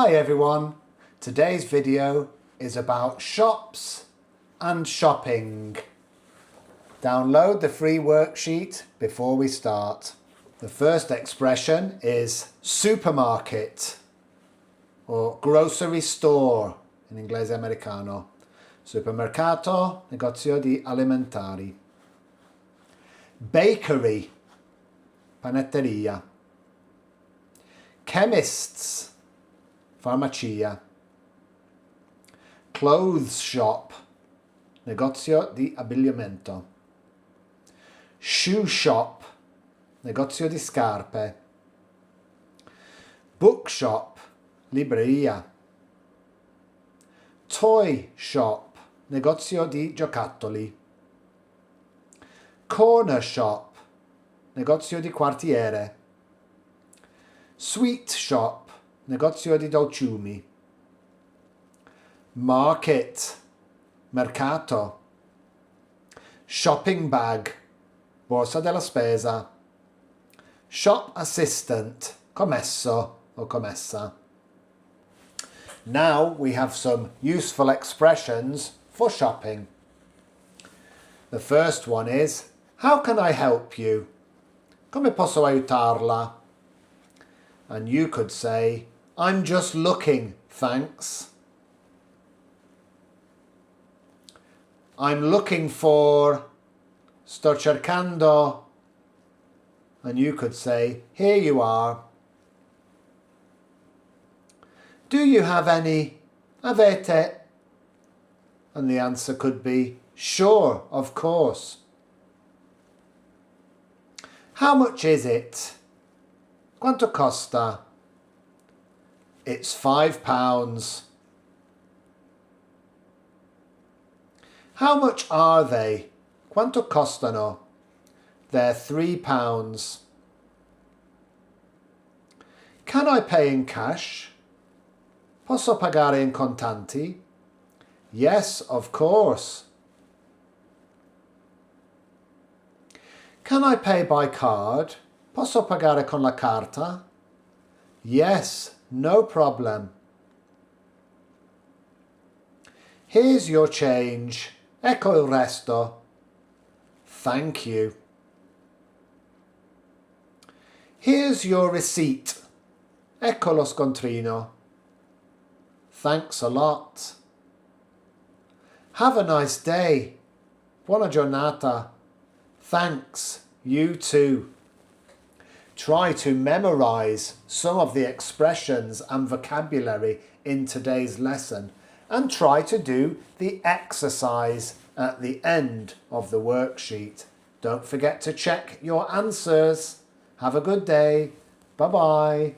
Hi everyone, today's video is about shops and shopping. Download the free worksheet before we start. The first expression is supermarket or grocery store in Inglese americano. Supermercato, negozio di alimentari. Bakery, panetteria. Chemists, farmacia. Clothes shop, negozio di abbigliamento. Shoe shop, negozio di scarpe. Bookshop, libreria. Toy shop, negozio di giocattoli. Corner shop, negozio di quartiere. Sweet shop, negozio di dolciumi. Market, mercato. Shopping bag, borsa della spesa. Shop assistant, commesso or commessa. Now we have some useful expressions for shopping. The first one is, how can I help you? Come posso aiutarla? And you could say, I'm just looking, thanks. I'm looking for, sto cercando. And you could say, here you are. Do you have any? Avete? And the answer could be, sure, of course. How much is it? Quanto costa? It's £5. How much are they? Quanto costano? They're £3. Can I pay in cash? Posso pagare in contanti? Yes, of course. Can I pay by card? Posso pagare con la carta? Yes, no problem. Here's your change. Ecco il resto. Thank you. Here's your receipt. Ecco lo scontrino. Thanks a lot. Have a nice day. Buona giornata. Thanks. You too. Try to memorize some of the expressions and vocabulary in today's lesson and try to do the exercise at the end of the worksheet. Don't forget to check your answers. Have a good day. Bye-bye.